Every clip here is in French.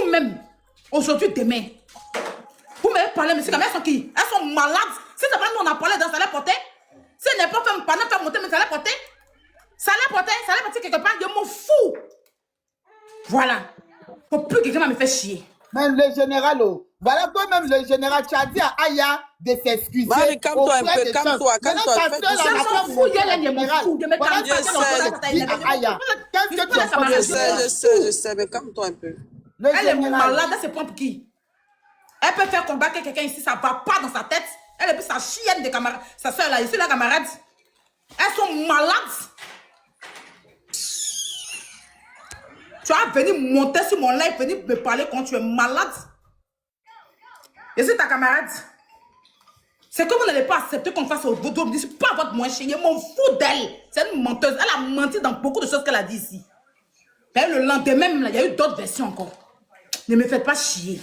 vous-même, aujourd'hui, demain, vous m'avez parlé, mais ces caméras sont qui? Elles sont malades. Si c'est pas nous, on a parlé dans ça allait porter. Si elle n'est pas fait monter, mais ça allait porter. Ça allait porter quelque part, je m'en fous. Voilà. Faut plus que quelqu'un me fait chier. Même le général, voilà toi-même le général, tu as dit à Aya de s'excuser. Marie, calme-toi un peu, calme-toi. Je sais, mais calme-toi un peu. Elle est malade, elle se prend pour qui? Elle peut faire combattre quelqu'un ici, ça ne va pas dans sa tête. Elle est plus sa chienne de camarade, sa soeur là, ici la camarade. Elles sont malades. Tu vas venir monter sur mon live, venir me parler quand tu es malade. Et c'est ta camarade. C'est que vous n'allez pas accepter qu'on fasse au dos. C'est pas votre moins chérie. Je m'en fous d'elle. C'est une menteuse. Elle a menti dans beaucoup de choses qu'elle a dit ici. Et le lendemain, il y a eu d'autres versions encore. Ne me faites pas chier.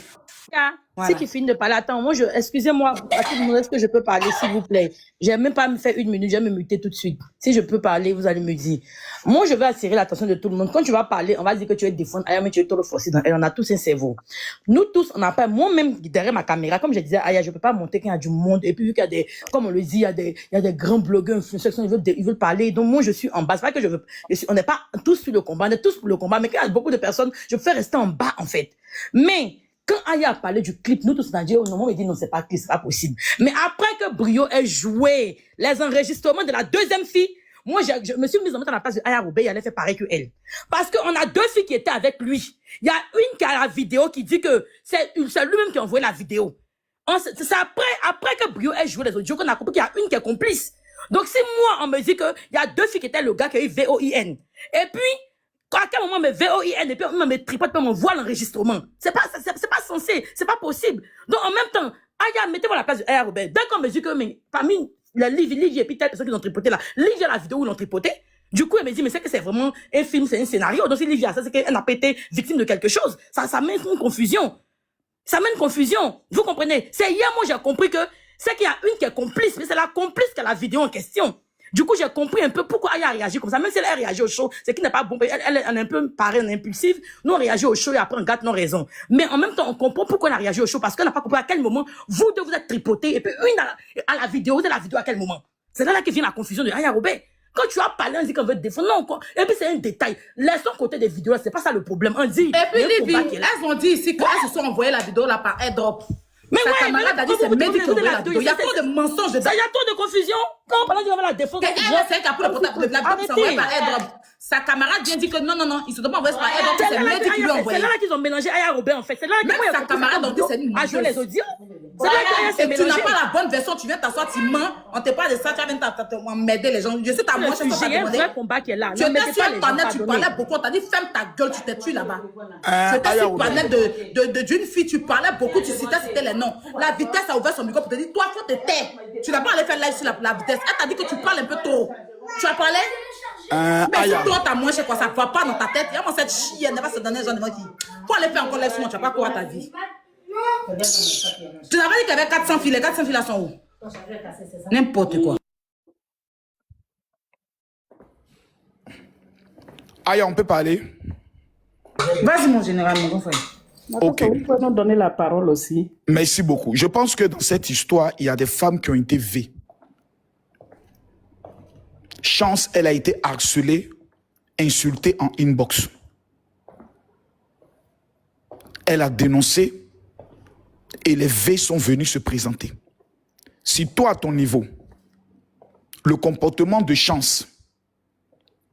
Voilà. Si tu finis de parler, attends, moi, excusez-moi, est-ce que je peux parler, s'il vous plaît? J'aime même pas me faire 1 minute, je vais me muter tout de suite. Si je peux parler, vous allez me dire. Moi, je vais attirer l'attention de tout le monde. Quand tu vas parler, on va dire que tu es défendre, Aya, mais tu es trop forcé dans elle, on a tous un cerveau. Nous tous, on n'a pas, moi-même, derrière ma caméra, comme je disais, Aya, je peux pas monter quand il y a du monde, et puis vu qu'il y a des, comme on le dit, il y a des grands blogueurs, influenceurs, ils veulent parler, donc moi, je suis en bas. C'est pas que on n'est pas tous sur le combat, on est tous pour le combat, mais quand il y a beaucoup de personnes, je peux rester en bas, en fait. Mais, quand Aya a parlé du clip, nous tous on a dit, oh non, on m'a dit non, c'est pas clip, c'est pas possible. Mais après que Brio ait joué les enregistrements de la deuxième fille, moi, je me suis mise en la place de Aya Robey, il allait faire pareil que elle. Parce qu'on a 2 filles qui étaient avec lui. Il y a une qui a la vidéo qui dit que c'est lui-même qui a envoyé la vidéo. C'est après que Brio ait joué les audios qu'on a compris qu'il y a une qui est complice. Donc si moi, on me dit qu'il y a 2 filles qui étaient le gars qui a eu VOIN. Et puis, à quel moment me VOIN et puis on me tripote, on m'envoie l'enregistrement. C'est pas censé, c'est pas possible. Donc en même temps, Aya, mettez-moi la place de Aya Robert. Dès qu'on me dit que parmi la Livy et puis telle personne qui l'ont tripoté là, Livy a la vidéo où ils l'ont tripoté. Du coup, elle me dit, mais c'est que c'est vraiment un film, c'est un scénario. Donc si Livy a ça, c'est qu'elle n'a pas été victime de quelque chose. Ça met une confusion. Ça met une confusion. Vous comprenez? C'est hier, moi, j'ai compris que c'est qu'il y a une qui est complice, mais c'est la complice qui a la vidéo en question. Du coup, j'ai compris un peu pourquoi Aya a réagi comme ça. Même si elle a réagi au show, c'est qu'il n'est pas bon. Elle est un peu pareille, impulsive. Nous, on réagit au show et après, on gâte nos raisons. Mais en même temps, on comprend pourquoi on a réagi au show parce qu'on n'a pas compris à quel moment vous deux vous êtes tripotés et puis une à la vidéo, vous êtes la vidéo à quel moment. C'est là que vient la confusion de Aya Robert. Quand tu as parlé, on dit qu'on veut te défendre. Non, quoi. Et puis, c'est un détail. Laissons côté des vidéos, c'est pas ça le problème. On dit. Et puis, Livy, elles ont dit ici qu'elles se sont envoyées la vidéo là par airdrop. Mais sa ouais, camarade a dit c'est Mehdi qui a envoyé la vidéo. Il y a trop de mensonges dedans. Il y a trop de confusion. Quand on parle de la défense, c'est qu'après le portable de la vidéo s'envoie par airdrop. Sa camarade vient dire que non, ils se sont pas envoyés par airdrop, c'est Mehdi qui lui a envoyé. C'est là qu'ils ont mélangé Aya Robert en fait. C'est là que sa camarade a dit c'est une menteuse. Les audios. C'est là que tu n'as pas la bonne version, tu viens t'asseoir, tu mens, on te parle de ça, tu viens m'aider les gens. Je sais ta moitié, ça va demander. J'ai un vrai combat qui est là. Tu étais sur Internet, tu parlais beaucoup, on t'a dit ferme ta gueule, tu t'es tué là-bas. Tu étais sur Internet d'une fille, tu parlais beaucoup, tu citais les noms. La vitesse a ouvert son micro pour te dire, toi, faut te taire. Tu n'as pas allé faire live sur la vitesse. Elle t'a dit que tu parles un peu trop. Tu as parlé? Mais si toi, t'as moins chez quoi, ça ne va pas dans ta tête. Vraiment, cette chienne ne va se donner les gens devant qui. Faut aller faire encore live sur moi, tu vas pas courir ta vie. Tu n'avais dit qu'il y avait 400 filles. Les 400 filles là sont où? N'importe quoi. Aya, on peut parler? Vas-y, mon général, mon grand frère. Ok. Vous pouvez nous donner la parole aussi. Merci beaucoup. Je pense que dans cette histoire, il y a des femmes qui ont été V. Chance, elle a été harcelée, insultée en inbox. Elle a dénoncé et les V sont venus se présenter. Si toi, à ton niveau, le comportement de Chance,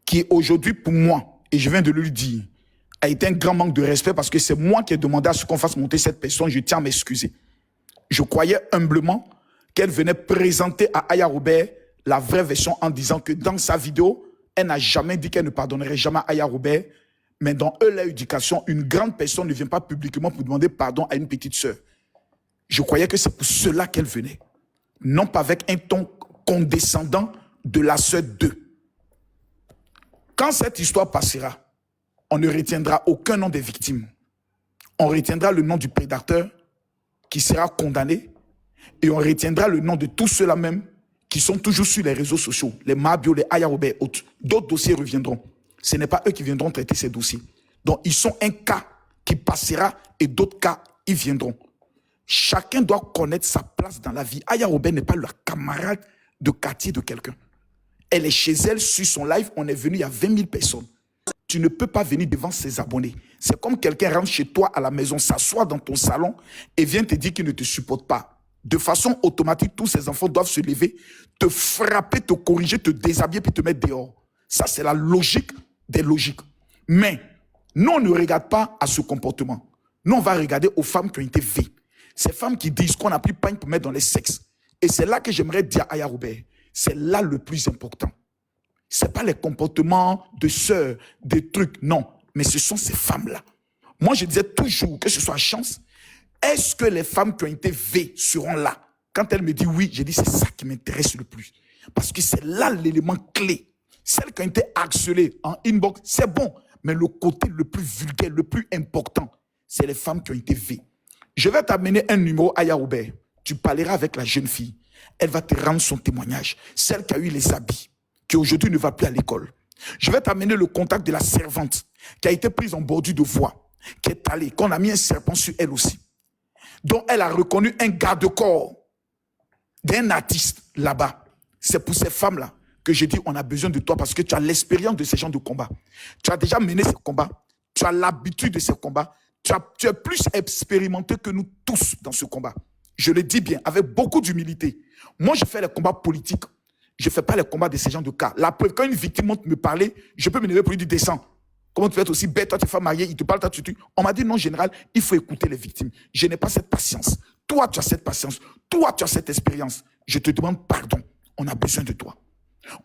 qui est aujourd'hui pour moi, et je viens de le dire, a été un grand manque de respect parce que c'est moi qui ai demandé à ce qu'on fasse monter cette personne, je tiens à m'excuser. Je croyais humblement qu'elle venait présenter à Aya Robert la vraie version en disant que dans sa vidéo, elle n'a jamais dit qu'elle ne pardonnerait jamais à Aya Robert, mais dans l'éducation, une grande personne ne vient pas publiquement pour demander pardon à une petite sœur. Je croyais que c'est pour cela qu'elle venait. Non pas avec un ton condescendant de la sœur 2. Quand cette histoire passera, on ne retiendra aucun nom des victimes. On retiendra le nom du prédateur qui sera condamné et on retiendra le nom de tous ceux-là même qui sont toujours sur les réseaux sociaux, les Mabio, les Aya Robert et autres. D'autres dossiers reviendront. Ce n'est pas eux qui viendront traiter ces dossiers. Donc, ils sont un cas qui passera et et d'autres cas, ils viendront. Chacun doit connaître sa place dans la vie. Aya Robert n'est pas la camarade de quartier de quelqu'un. Elle est chez elle, sur son live, on est venu, il y a 20 000 personnes. Tu ne peux pas venir devant ses abonnés. C'est comme quelqu'un rentre chez toi à la maison, s'assoit dans ton salon et vient te dire qu'il ne te supporte pas. De façon automatique, tous ces enfants doivent se lever, te frapper, te corriger, te déshabiller puis te mettre dehors. Ça, c'est la logique des logiques. Mais nous, on ne regarde pas à ce comportement. Nous, on va regarder aux femmes qui ont été V. Ces femmes qui disent qu'on a pris pain pour mettre dans les sexes. Et c'est là que j'aimerais dire à Aya Robert, c'est là le plus important. Ce n'est pas les comportements de sœurs, des trucs, non. Mais ce sont ces femmes-là. Moi, je disais toujours, que ce soit chance, est-ce que les femmes qui ont été V seront là? Quand elle me dit oui, j'ai dit c'est ça qui m'intéresse le plus. Parce que c'est là l'élément clé. Celles qui ont été harcelées en inbox, c'est bon. Mais le côté le plus vulgaire, le plus important, c'est les femmes qui ont été V. Je vais t'amener un numéro à Aya Robert. Tu parleras avec la jeune fille. Elle va te rendre son témoignage. Celle qui a eu les habits, qui aujourd'hui ne va plus à l'école. Je vais t'amener le contact de la servante qui a été prise en bordure de voie, qui est allée, qu'on a mis un serpent sur elle aussi, dont elle a reconnu un garde-corps d'un artiste là-bas. C'est pour ces femmes-là que je dis on a besoin de toi parce que tu as l'expérience de ces genres de combats. Tu as déjà mené ces combats, tu as l'habitude de ces combats, tu es plus expérimenté que nous tous dans ce combat. Je le dis bien, avec beaucoup d'humilité. Moi, je fais les combats politiques. Je ne fais pas les combats de ces gens de cas. La preuve, quand une victime monte me parler, je peux me lever pour lui dire descends. Comment tu peux être aussi bête, toi tu es femme mariée, il te parle, toi tu. On m'a dit non, général, il faut écouter les victimes. Je n'ai pas cette patience. Toi, tu as cette patience. Toi, tu as cette expérience. Je te demande pardon. On a besoin de toi.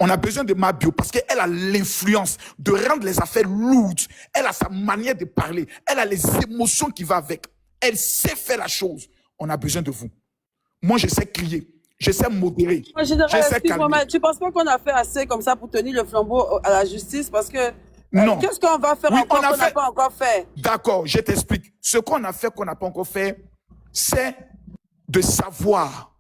On a besoin de Mabio parce qu'elle a l'influence de rendre les affaires lourdes. Elle a sa manière de parler. Elle a les émotions qui vont avec. Elle sait faire la chose. On a besoin de vous. Moi, je sais crier. Je sais modérer. Je sais calmer. Tu ne penses pas qu'on a fait assez comme ça pour tenir le flambeau à la justice? Parce que non. Qu'est-ce qu'on va faire encore qu'on n'a pas encore fait? D'accord, je t'explique. Ce qu'on a fait qu'on n'a pas encore fait, c'est de savoir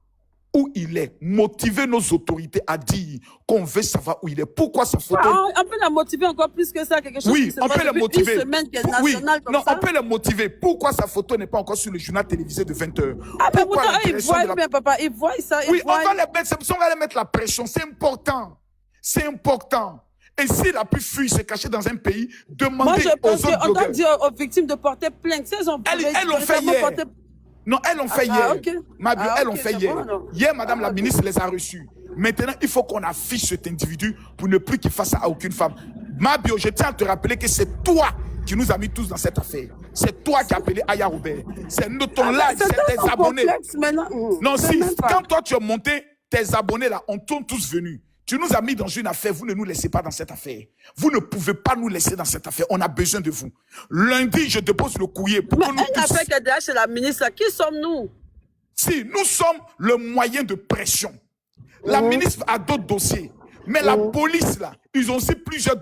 où il est, motiver nos autorités à dire qu'on veut savoir où il est. Pourquoi sa photo... On peut la motiver encore plus que ça, quelque chose oui, qui on peut la motiver. Une semaine qu'elle est nationale comme non, ça. on peut la motiver. Pourquoi sa photo n'est pas encore sur le journal télévisé de 20h? Ah, mais pourtant, ils voient bien, papa, ils voient ça. Oui, on va les mettre, on va les mettre la pression. C'est important. C'est important. Et s'il a pu fuir, se cacher dans un pays, demandez Moi, je pense qu'on doit blogueurs. dire aux victimes de porter plainte. Elles l'ont fait hier. Non, elles l'ont fait hier. Okay. Elles l'ont fait hier. Hier, madame la ministre les a reçus. Maintenant, il faut qu'on affiche cet individu pour ne plus qu'il fasse ça à aucune femme. Mabio, je tiens à te rappeler que c'est toi qui nous as mis tous dans cette affaire. C'est toi qui as appelé Aya Robert. C'est ton live, c'est tes abonnés. Non, si, quand toi tu es monté, tes abonnés là, on tourne tous venus. Tu nous as mis dans une affaire, vous ne nous laissez pas dans cette affaire. Vous ne pouvez pas nous laisser dans cette affaire. On a besoin de vous. Lundi, je dépose le courrier pour que nous tous... affaire qui est derrière chez la ministre, qui sommes-nous? Si, nous sommes le moyen de pression. La ministre a d'autres dossiers. Mais la police, là, ils ont aussi plusieurs